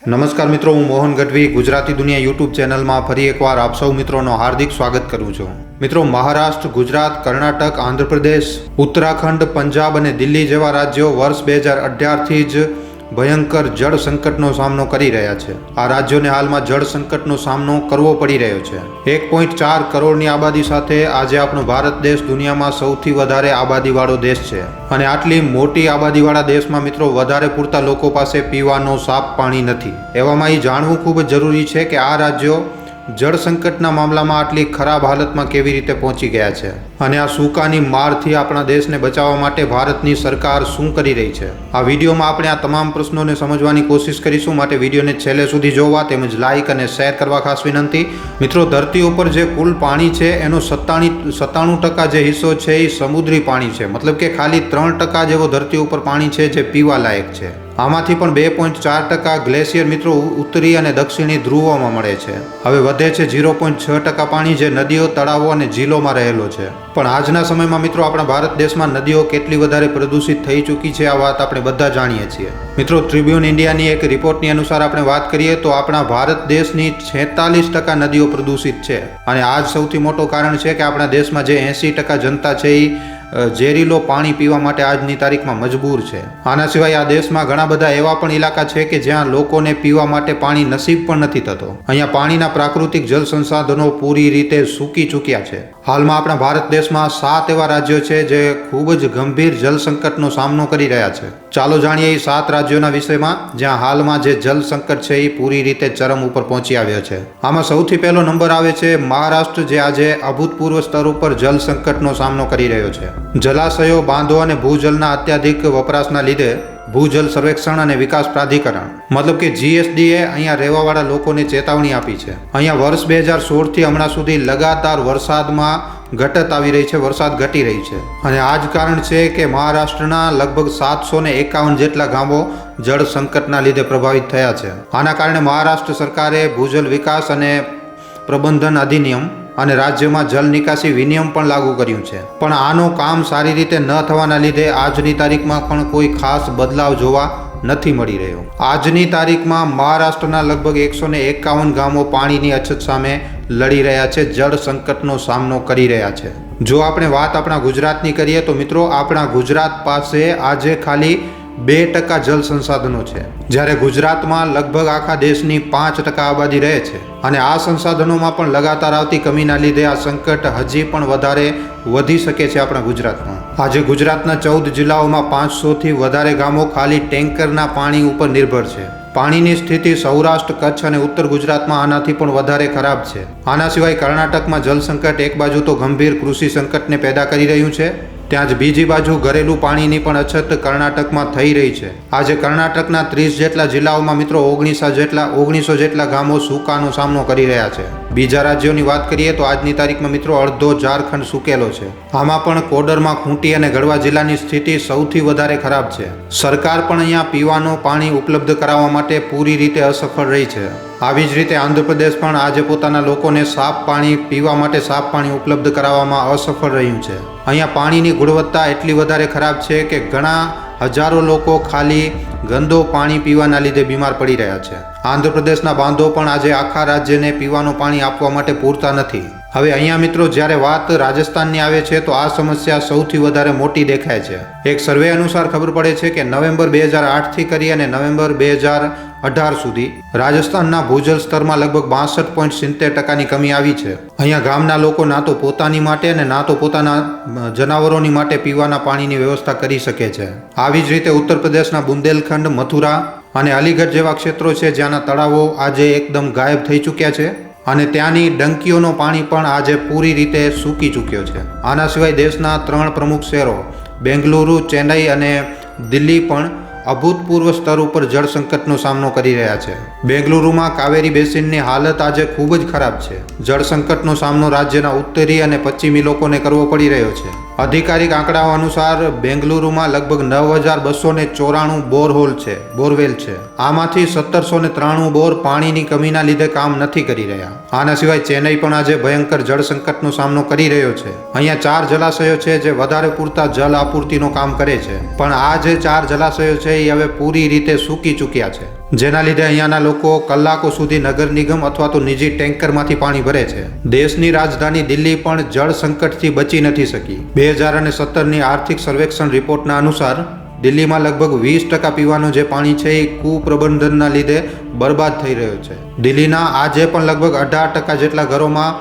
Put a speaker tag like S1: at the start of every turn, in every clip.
S1: નમસ્કાર મિત્રો, હું મોહન ગઢવી ગુજરાતી દુનિયા યુટ્યુબ ચેનલમાં ફરી એકવાર આપ સૌ મિત્રોનો હાર્દિક સ્વાગત કરું છું. મિત્રો, મહારાષ્ટ્ર, ગુજરાત, કર્ણાટક, આંધ્રપ્રદેશ, ઉત્તરાખંડ, પંજાબ અને દિલ્હી જેવા રાજ્યો વર્ષ 2018થી જ ભયંકર જળ સંકટનો સામનો કરી રહ્યા છે. આ રાજ્યોને હાલમાં જળ સંકટનો સામનો કરવો પડી રહ્યો છે. 1.4 કરોડની આબાદી સાથે આજે આપણો ભારત દેશ દુનિયામાં સૌથી વધારે આબાદીવાળો દેશ છે અને આટલી મોટી આબાદીવાળા દેશમાં મિત્રો વધારે પૂરતા લોકો પાસે પીવાનો સાફ પાણી નથી. એવામાં એ જાણવું ખૂબ જ જરૂરી છે કે આ રાજ્યો જળ સંકટના મામલામાં આટલી ખરાબ હાલતમાં કેવી રીતે પહોંચી ગયા છે અને આ સૂકાની મારથી આપણા દેશને બચાવવા માટે ભારતની સરકાર શું કરી રહી છે. આ વિડીયોમાં આપણે આ તમામ પ્રશ્નોને સમજવાની કોશિશ કરીશું, માટે વિડીયોને છેલ્લે સુધી જોવા તેમજ લાઇક અને શેર કરવા ખાસ વિનંતી. મિત્રો, ધરતી ઉપર જે કુલ પાણી છે એનો 97% જે હિસ્સો છે એ સમુદ્રી પાણી છે, મતલબ કે ખાલી 3% જેવો ધરતી ઉપર પાણી છે જે પીવા લાયક છે. આમાંથી પણ 2.4% ગ્લેશિયર મિત્રો ઉત્તરી અને દક્ષિણી ધ્રુવોમાં મળે છે. હવે વધે છે 0.6% પાણી જે નદીઓ, તળાવો અને ઝીલોમાં રહેલો છે. પણ આજના સમયમાં મિત્રો આપણા ભારત દેશમાં નદીઓ કેટલી વધારે પ્રદૂષિત થઈ ચૂકી છે આ વાત આપણે બધા જાણીએ છીએ. મિત્રો, ટ્રિબ્યુન ઇન્ડિયાની એક રિપોર્ટની અનુસાર આપણે વાત કરીએ તો આપણા ભારત દેશની 46% નદીઓ પ્રદૂષિત છે અને આ જ સૌથી મોટું કારણ છે કે આપણા દેશમાં જે 80% જનતા છે એ ઝેરીલો પાણી પીવા માટે આજની તારીખમાં મજબૂર છે. આના સિવાય આ દેશમાં ઘણા બધા એવા પણ ઇલાકા છે કે જ્યાં લોકોને પીવા માટે પાણી નસીબ પણ નથી થતો. અહીંયા પાણીના પ્રાકૃતિક જળ સંસાધનો પૂરી રીતે સૂકી ચૂક્યા છે. હાલમાં આપણા ભારત દેશમાં 7 એવા રાજ્યો છે જે ખૂબ જ ગંભીર જળ સંકટનો સામનો કરી રહ્યા છે. ચાલો જાણીએ એ 7 રાજ્યોના વિષયમાં જ્યાં હાલમાં જે જળ સંકટ છે એ પૂરી રીતે ચરમ ઉપર પહોંચી આવ્યો છે. આમાં સૌથી પહેલો નંબર આવે છે મહારાષ્ટ્ર, જે આજે અભૂતપૂર્વ સ્તર ઉપર જળ સંકટનો સામનો કરી રહ્યો છે. જલાશયો, બાંધો અને ભૂજલના અત્યાધિક વપરાશના લીધે ભૂજલ સર્વેક્ષણ અને વિકાસ પ્રાધિકરણ મતલબ કે GSDએ અહીંયા રહેવાવાળા લોકોને ચેતવણી આપી છે. અહીંયા વર્ષ 2016થી હમણાં સુધી લગાતાર વરસાદમાં ઘટત આવી રહી છે, વરસાદ ઘટી રહી છે અને આ જ કારણ છે કે મહારાષ્ટ્રના લગભગ 751 જેટલા ગામો જળ સંકટના લીધે પ્રભાવિત થયા છે. આના કારણે મહારાષ્ટ્ર સરકારે ભૂજલ વિકાસ અને પ્રબંધન અધિનિયમ અને રાજ્યમાં જલ નિકાસી વિનિયમ પણ લાગુ કર્યું છે. પણ આનું કામ સારી રીતે ન થવાના લીધે આજની તારીખમાં પણ કોઈ ખાસ બદલાવ જોવા નથી મળી રહ્યો. આજની તારીખમાં મહારાષ્ટ્રના લગભગ 151 ગામો પાણીની અછત સામે લડી રહ્યા છે, જળ સંકટનો સામનો કરી રહ્યા છે. જો આપણે વાત આપણા ગુજરાતની કરીએ તો મિત્રો આપણા ગુજરાત પાસે આજે ખાલી 2% જળ સંસાધનો છે, જ્યારે ગુજરાતમાં લગભગ આખા દેશની 5% આબાદી રહે છે અને આ સંસાધનોમાં પણ લગાતાર આવતી કમીના લીધે આ સંકટ હજી પણ વધારે વધી શકે છે. આપણા ગુજરાતમાં આજે ગુજરાતના 14 જિલ્લાઓમાં 500થી વધારે ગામો ખાલી ટેન્કરના પાણી ઉપર નિર્ભર છે. પાણીની સ્થિતિ સૌરાષ્ટ્ર, કચ્છ અને ઉત્તર ગુજરાતમાં આનાથી પણ વધારે ખરાબ છે. આના સિવાય કર્ણાટકમાં જળ સંકટ એક બાજુ તો ગંભીર કૃષિ સંકટને પેદા કરી રહ્યું છે, ત્યાં જ બીજી બાજુ ઘરેલું પાણીની પણ અછત કર્ણાટકમાં થઈ રહી છે. આજે કર્ણાટકના 30 જેટલા જિલ્લાઓમાં મિત્રો 1900 જેટલા ગામો સૂકાનો સામનો કરી રહ્યા છે. બીજા રાજ્યોની વાત કરીએ તો આજની તારીખમાં મિત્રો અડધો ઝારખંડ સૂકેલો છે. આમાં પણ કોડરમાં, ખૂંટી અને ગઢવા જિલ્લાની સ્થિતિ સૌથી વધારે ખરાબ છે. સરકાર પણ અહીંયા પીવાનું પાણી ઉપલબ્ધ કરાવવા માટે પૂરી રીતે અસફળ રહી છે. આવી જ રીતે આંધ્રપ્રદેશ પણ આજે પોતાના લોકોને પીવા માટે સાફ પાણી ઉપલબ્ધ કરાવવામાં અસફળ રહ્યું છે. અહીંયા પાણીની ગુણવત્તા એટલી વધારે ખરાબ છે કે ઘણા હજારો લોકો ખાલી ગંદો પાણી પીવાના લીધે બીમાર પડી રહ્યા છે. આંધ્રપ્રદેશના બાંધો પણ આજે આખા રાજ્યને પીવાનું પાણી આપવા માટે પૂરતા નથી. હવે અહીંયા મિત્રો જ્યારે વાત રાજસ્થાનની આવે છે તો આ સમસ્યા સૌથી વધારે મોટી દેખાય છે. એક સર્વે અનુસાર ખબર પડે છે કે નવેમ્બર 2008થી કરી અને નવેમ્બર 2018 સુધી રાજસ્થાનના ભૂજલ સ્તરમાં લગભગ 62.70%ની કમી આવી છે. અહીંયા ગામના લોકો ના તો પોતાની માટે અને ના તો પોતાના જનાવરોની માટે પીવાના પાણીની વ્યવસ્થા કરી શકે છે. આવી જ રીતે ઉત્તર પ્રદેશના બુંદેલખંડ, મથુરા અને અલીગઢ જેવા ક્ષેત્રો છે જ્યાંના તળાવો આજે એકદમ ગાયબ થઈ ચૂક્યા છે અને ત્યાંની ડંકીઓનો પાણી પણ આજે પૂરી રીતે સૂકી ચૂક્યો છે. આના સિવાય દેશના 3 પ્રમુખ શહેરો બેંગલુરુ, ચેન્નઈ અને દિલ્હી પણ અભૂતપૂર્વ સ્તર ઉપર જળ સંકટનો સામનો કરી રહ્યા છે. બેંગલુરુમાં કાવેરી બેસિનની હાલત આજે ખૂબ જ ખરાબ છે. જળ સંકટનો સામનો રાજ્યના ઉત્તરી અને પશ્ચિમી લોકોને કરવો પડી રહ્યો છે. અધિકારિક આંકડાઓ અનુસાર બેંગલુરુમાં લગભગ 9294 બોરવેલ છે. આમાંથી 1793 બોર પાણીની કમીના લીધે કામ નથી કરી રહ્યા. આના સિવાય ચેન્નઈ પણ આજે ભયંકર જળ સંકટનો સામનો કરી રહ્યો છે. અહીંયા 4 જલાશયો છે જે વધારે પૂરતા જળ આપૂર્તિનું કામ કરે છે, પણ આ જે 4 જલાશયો છે એ હવે પૂરી રીતે સૂકી ચૂક્યા છે. જેના લીધે અહીંયાના લોકો કલાકો સુધી નગર નિગમ અથવા તો નિજી ટેન્કરમાંથી પાણી ભરે છે. દેશની રાજધાની દિલ્હી પણ જળ સંકટથી બચી નથી શકી. 2017ની આર્થિક સર્વેક્ષણ રિપોર્ટના અનુસાર દિલ્હીમાં લગભગ 20% પીવાનું જે પાણી છે એ કુપ્રબંધનના લીધે બરબાદ થઈ રહ્યો છે. દિલ્હીના આજે પણ લગભગ 18% જેટલા ઘરોમાં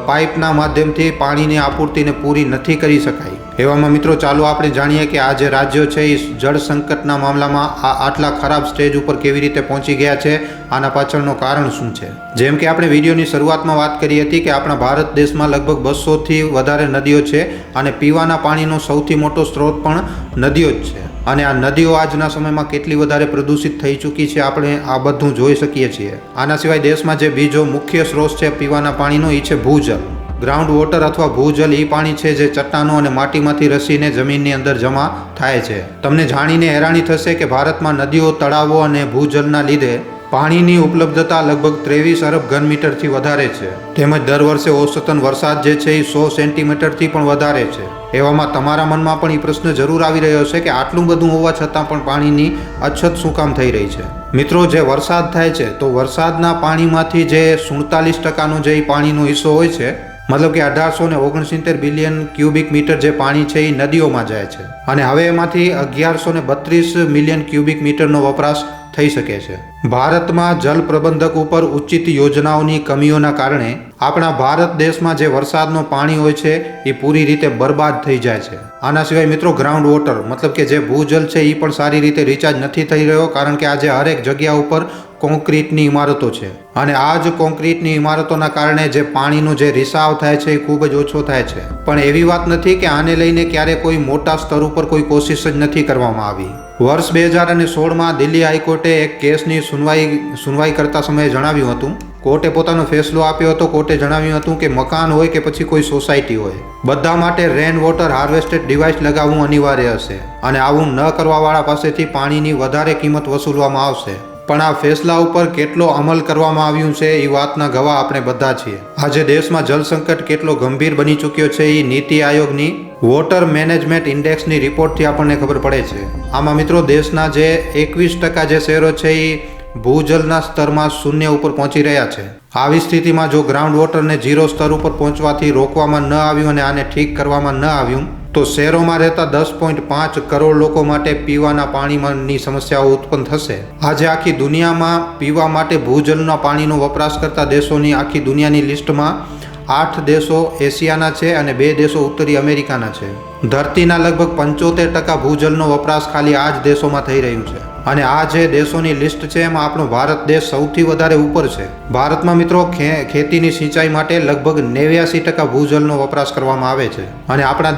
S1: પાઇપના માધ્યમથી પાણીની આપૂર્તિને પૂરી નથી કરી શકાય. એવામાં મિત્રો ચાલો આપણે જાણીએ કે આ જે રાજ્યો છે એ જળ સંકટના મામલામાં આટલા ખરાબ સ્ટેજ ઉપર કેવી રીતે પહોંચી ગયા છે, આના પાછળનું કારણ શું છે. જેમ કે આપણે વિડીયોની શરૂઆતમાં વાત કરી હતી કે આપણા ભારત દેશમાં લગભગ 200થી વધારે નદીઓ છે અને પીવાના પાણીનો સૌથી મોટો સ્ત્રોત પણ નદીઓ જ છે. અને આ નદીઓ આજના સમયમાં કેટલી વધારે પ્રદૂષિત થઈ ચૂકી છે આપણે આ બધું જોઈ શકીએ છીએ. આના સિવાય દેશમાં જે બીજો મુખ્ય સ્ત્રોત છે પીવાના પાણીનો એ છે ભૂજલ. ગ્રાઉન્ડ વોટર અથવા ભૂજલ એ પાણી છે જે ચટ્ટાનો અને માટીમાંથી રસીને જમીનની અંદર જમા થાય છે. તમને જાણીને હેરાની થશે કે ભારતમાં નદીઓ, તળાવો અને ભૂજલના લીધે પાણીની ઉપલબ્ધતા લગભગ 23 અરબ ઘન મીટરથી વધારે છે. તેમજ દર વર્ષે ઓસતન વરસાદ જે છે એ 100 સેન્ટીમીટરથી પણ વધારે છે. એવામાં તમારા મનમાં પણ એ પ્રશ્ન જરૂર આવી રહ્યો છે કે આટલું બધું હોવા છતાં પણ પાણીની અછત શું કામ થઈ રહી છે. મિત્રો, જે વરસાદ થાય છે તો વરસાદના પાણીમાંથી જે 47%નો જે પાણીનો હિસ્સો હોય છે, મતલબ કે 1869 બિલિયન ક્યુબિક મીટર જે પાણી છે એ નદીઓમાં જાય છે અને હવે એમાંથી 1132 મિલિયન ક્યુબિક મીટરનો વપરાશ થઈ શકે છે. ભારતમાં જલ પ્રબંધક ઉપર ઉચિત યોજનાઓની કમીઓના કારણે આપણા ભારત દેશમાં જે વરસાદનો પાણી હોય છે એ પૂરી રીતે બરબાદ થઈ જાય છે. આના સિવાય મિત્રો ગ્રાઉન્ડ વોટર મતલબ કે જે ભૂજલ છે એ પણ સારી રીતે રિચાર્જ નથી થઈ રહ્યો, કારણ કે આજે હરેક જગ્યા ઉપર કોન્ક્રીટની ઇમારતો છે અને આ જ કોન્ક્રીટની ઇમારતોના કારણે જે પાણીનો જે રિસાવ થાય છે એ ખૂબ જ ઓછો થાય છે. પણ એવી વાત નથી કે આને લઈને ક્યારે કોઈ મોટા સ્તર ઉપર કોઈ કોશિશ જ નથી કરવામાં આવી. વર્ષ 2016માં દિલ્હી હાઈકોર્ટે એક કેસની સુનવાઈ કરતા સમયે જણાવ્યું હતું, કોર્ટે પોતાનો ફેસલો આપ્યો હતો. કોર્ટે જણાવ્યું હતું કે મકાન હોય કે પછી કોઈ સોસાયટી હોય, બધા માટે રેન વોટર હાર્વેસ્ટેડ ડિવાઇસ લગાવવું અનિવાર્ય હશે અને આવું ન કરવાવાળા પાસેથી પાણીની વધારે કિંમત વસૂલવામાં આવશે. પણ આ ફેસલા ઉપર કેટલો અમલ કરવામાં આવ્યું છે એ વાતના ગવાહ આપણે બધા છીએ. આજે દેશમાં જળ સંકટ કેટલો ગંભીર બની ચૂક્યો છે એ નીતિ આયોગની વોટર મેનેજમેન્ટ ઇન્ડેક્સની રિપોર્ટથી આપણને ખબર પડે છે. આમાં મિત્રો દેશના જે 21% જે શહેરો છે એ ભૂજલના સ્તરમાં શૂન્ય ઉપર પહોંચી રહ્યા છે. આવી સ્થિતિમાં જો ગ્રાઉન્ડ વોટરને 0 સ્તર ઉપર પહોંચવાથી રોકવામાં ન આવ્યું અને આને ઠીક કરવામાં ન આવ્યું તો શહેરોમાં રહેતા 10.5 કરોડ લોકો માટે પીવાના પાણીની સમસ્યાઓ ઉત્પન્ન થશે. આજે આખી દુનિયામાં પીવા માટે ભૂજલના પાણીનો વપરાશ કરતા દેશોની આખી દુનિયાની લિસ્ટમાં 8 દેશો એશિયાના છે અને 2 દેશો ઉત્તરી અમેરિકાના છે. ધરતીના લગભગ 75% ભૂજલનો વપરાશ ખાલી આ જ દેશોમાં થઈ રહ્યું છે અને આ જે દેશોની લિસ્ટ છે એમાં આપણો ભારત દેશ સૌથી વધારે ઉપર છે. ભારતમાં મિત્રો ખેતીની સિંચાઈ માટે લગભગ 89% ભૂજલનો વપરાશ કરવામાં આવે છે અને આપણા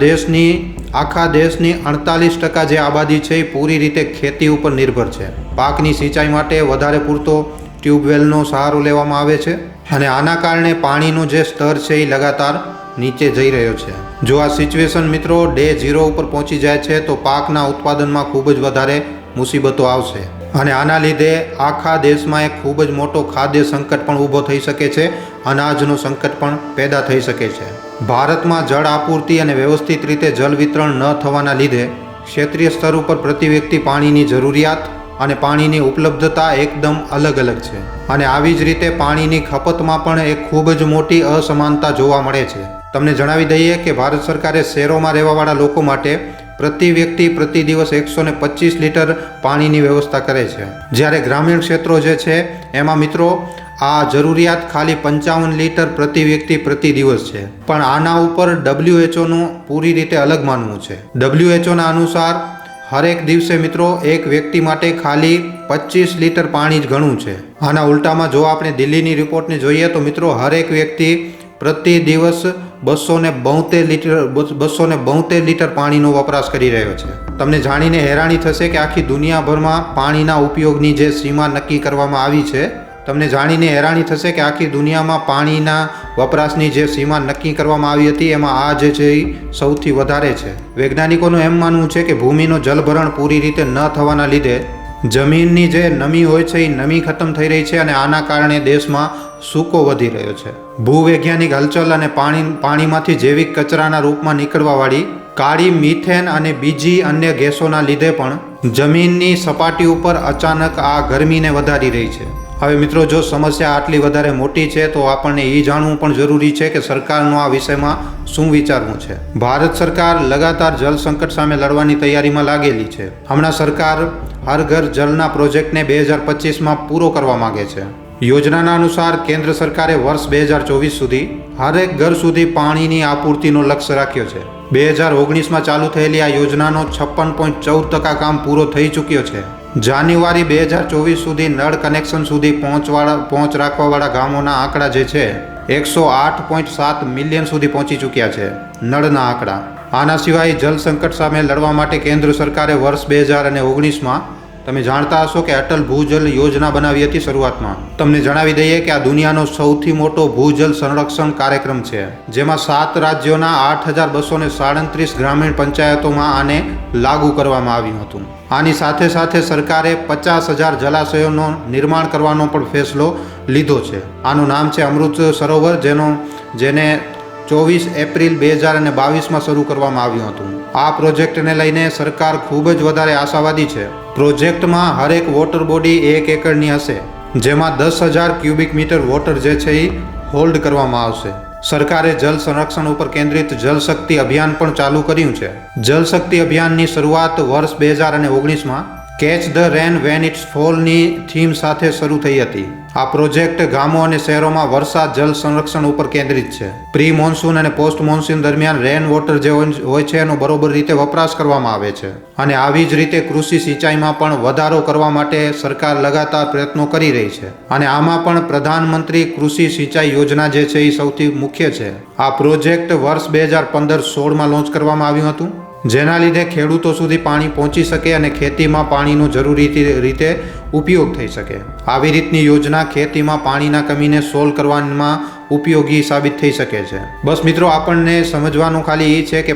S1: આખા દેશની 48% જે આબાદી છે એ પૂરી રીતે ખેતી ઉપર નિર્ભર છે. પાકની સિંચાઈ માટે વધારે પૂરતો ટ્યુબવેલનો સહારો લેવામાં આવે છે અને આના કારણે પાણીનું જે સ્તર છે એ લગાતાર નીચે જઈ રહ્યો છે. જો આ સિચ્યુએશન મિત્રો ડે 0 ઉપર પહોંચી જાય છે તો પાકના ઉત્પાદનમાં ખૂબ જ વધારે મુસીબતો આવશે અને આના લીધે આખા દેશમાં એક ખૂબ જ મોટો ખાદ્ય સંકટ પણ ઊભો થઈ શકે છે. અનાજનું સંકટ પણ પેદા થઈ શકે છે. ભારતમાં જળ આપૂર્તિ અને વ્યવસ્થિત રીતે જળ વિતરણ ન થવાના લીધે ક્ષેત્રીય સ્તર ઉપર પ્રતિ વ્યક્તિ પાણીની જરૂરિયાત અને પાણીની ઉપલબ્ધતા એકદમ અલગ અલગ છે અને આવી જ રીતે પાણીની ખપતમાં પણ એક ખૂબ જ મોટી અસમાનતા જોવા મળે છે. તમને જણાવી દઈએ કે ભારત સરકારે શહેરોમાં રહેવાવાળા લોકો માટે પ્રતિ વ્યક્તિ પ્રતિ દિવસ 125 લીટર પાણીની વ્યવસ્થા કરે છે, જ્યારે ગ્રામીણ ક્ષેત્રો જે છે એમાં મિત્રો આ જરૂરિયાત ખાલી 55 લીટર પ્રતિ વ્યક્તિ પ્રતિ દિવસ છે. પણ આના ઉપર WHOનું પૂરી રીતે અલગ માનવું છે. WHOના અનુસાર હરેક દિવસે મિત્રો એક વ્યક્તિ માટે ખાલી 25 લીટર પાણી જ ઘણું છે. આના ઉલટામાં જો આપણે દિલ્હીની રિપોર્ટને જોઈએ તો મિત્રો હરેક વ્યક્તિ પ્રતિ દિવસ 272 લીટર પાણીનો વપરાશ કરી રહ્યો છે. તમને જાણીને હેરાની થશે કે આખી દુનિયાભરમાં પાણીના ઉપયોગની જે સીમા નક્કી કરવામાં આવી છે, તમને જાણીને હેરાની થશે કે આખી દુનિયામાં પાણીના વપરાશની જે સીમા નક્કી કરવામાં આવી હતી એમાં આ જે છે એ સૌથી વધારે છે. વૈજ્ઞાનિકોનું એમ માનવું છે કે ભૂમિનું જલભરણ પૂરી રીતે ન થવાના લીધે જમીનની જે નમી હોય છે એ નમી ખતમ થઈ રહી છે અને આના કારણે દેશમાં સૂકો વધી રહ્યો છે. ભૂવૈજ્ઞાનિક હલચલ અને પાણીમાંથી જૈવિક કચરાના રૂપમાં નીકળવાવાળી કાળી મિથેન અને બીજી અન્ય ગેસોના લીધે પણ જમીનની સપાટી ઉપર અચાનક આ ગરમીને વધારી રહી છે. હવે મિત્રો, જો સમસ્યા આટલી વધારે મોટી છે તો આપણને એ જાણવું પણ જરૂરી છે કે સરકારનો આ વિષયમાં શું વિચારવું છે. ભારત સરકાર લગાતાર જળ સંકટ સામે લડવાની તૈયારીમાં લાગેલી છે. હમણાં સરકાર હર ઘર જલના પ્રોજેક્ટને 2025માં પૂરો કરવા માંગે છે. યોજનાના અનુસાર કેન્દ્ર સરકારે વર્ષ 2024 સુધી હરેક ઘર સુધી પાણીની આપૂર્તિનો લક્ષ્ય રાખ્યો છે. 2019માં ચાલુ થયેલી આ યોજનાનો 56.14% કામ પૂરો થઈ ચૂક્યો છે. જાન્યુઆરી 2024 સુધી નળ કનેક્શન સુધી પહોંચ રાખવાવાળા ગામોના આંકડા જે છે 108.7 મિલિયન સુધી પહોંચી ચૂક્યા છે. નળના આંકડા. આના સિવાય જળ સંકટ સામે લડવા માટે કેન્દ્ર સરકારે વર્ષ 2019માં તમે જાણતા હશો કે અટલ ભૂજલ યોજના બનાવી હતી. શરૂઆતમાં તમને જણાવી દઈએ કે આ દુનિયાનો સૌથી મોટો ભૂજલ સંરક્ષણ કાર્યક્રમ છે, જેમાં 7 રાજ્યોના 8,237 ગ્રામીણ પંચાયતોમાં આને લાગુ કરવામાં આવ્યું હતું. આની સાથે સાથે સરકારે 50,000 જલાશયોનું નિર્માણ કરવાનો પણ ફેસલો લીધો છે. આનું નામ છે અમૃત સરોવર, જેને 24 એપ્રિલ 2022માં શરૂ કરવામાં આવ્યું હતું. આ પ્રોજેક્ટને લઈને સરકાર ખૂબ જ વધારે આશાવાદી છે. પ્રોજેક્ટમાં હરેક વોટર બોડી 1 એકરની હશે, જેમાં 10,000 ક્યુબિક મીટર વોટર જે છે એ હોલ્ડ કરવામાં આવશે. સરકારે જલ સંરક્ષણ ઉપર કેન્દ્રિત જલ શક્તિ અભિયાન પણ ચાલુ કર્યું છે. જલ શક્તિ અભિયાનની શરૂઆત વર્ષ 2019માં catch the rain when it's ફોલની થીમ સાથે શરૂ થઈ હતી. આ પ્રોજેક્ટ ગામો અને શહેરોમાં વરસાદ જલ સંરક્ષણ ઉપર કેન્દ્રિત છે. પ્રી મોન્સૂન અને પોસ્ટ મોન્સૂન દરમિયાન રેન વોટર જે હોય છે એનો બરોબર રીતે વપરાશ કરવામાં આવે છે. અને આવી જ રીતે કૃષિ સિંચાઈમાં પણ વધારો કરવા માટે સરકાર લગાતાર પ્રયત્નો કરી રહી છે. અને આમાં પણ પ્રધાનમંત્રી કૃષિ સિંચાઈ યોજના જે છે એ સૌથી મુખ્ય છે. આ પ્રોજેક્ટ વર્ષ 2015-16માં લોન્ચ કરવામાં આવ્યું હતું, જેના લીધે ખેડૂતો સુધી પાણી પહોંચી શકે અને ખેતીમાં પાણીનો જરૂરી રીતે ઉપયોગ થઈ શકે. આવી રીતની યોજના ખેતીમાં પાણીના કમીને સોલ્વ કરવામાં ઉપયોગી સાબિત થઈ શકે છે. બસ મિત્રો, આપણને સમજવાનું ખાલી એ છે કે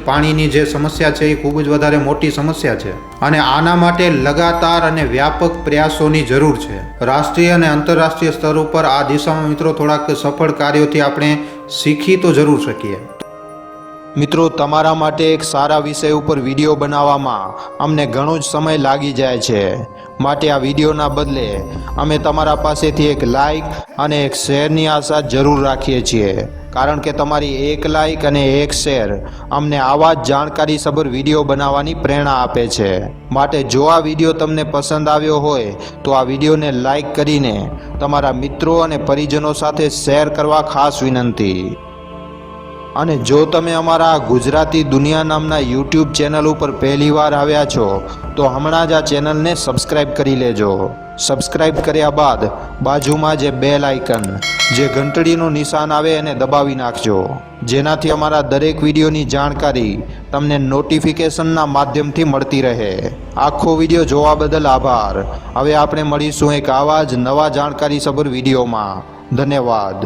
S1: પાણીની જે સમસ્યા છે એ ખૂબ જ વધારે મોટી સમસ્યા છે અને આના માટે લગાતાર અને વ્યાપક પ્રયાસોની જરૂર છે. રાષ્ટ્રીય અને આંતરરાષ્ટ્રીય સ્તર ઉપર આ દિશામાં મિત્રો થોડાક સફળ કાર્યોથી આપણે શીખી તો જરૂર શકીએ. મિત્રો, તમારા માટે એક સારા વિષય ઉપર વિડીયો બનાવવામાં અમને ઘણો જ સમય લાગી જાય છે. માટે આ વિડીયોના બદલે અમે તમારા પાસેથી એક લાઇક અને એક શેરની આશા જરૂર રાખીએ છીએ, કારણ કે તમારી એક લાઇક અને એક શેર અમને આવા જ જાણકારીસભર વિડીયો બનાવવાની પ્રેરણા આપે છે. માટે જો આ વિડીયો તમને પસંદ આવ્યો હોય તો આ વિડીયોને લાઇક કરીને તમારા મિત્રો અને પરિજનો સાથે શેર કરવા ખાસ વિનંતી. અને જો તમે અમારા ગુજરાતી દુનિયા નામના યુટ્યુબ ચેનલ ઉપર પહેલીવાર આવ્યા છો તો હમણાં જ આ ચેનલને સબસ્ક્રાઈબ કરી લેજો. સબસ્ક્રાઈબ કર્યા બાદ બાજુમાં જે બેલ આઇકન જે ઘંટડીનું નિશાન આવે એને દબાવી નાખજો, જેનાથી અમારા દરેક વિડીયોની જાણકારી તમને નોટિફિકેશનના માધ્યમથી મળતી રહે. આખો વિડીયો જોવા બદલ આભાર. હવે આપણે મળીશું એક આવા જ નવા જાણકારીસભર વિડીયોમાં. ધન્યવાદ.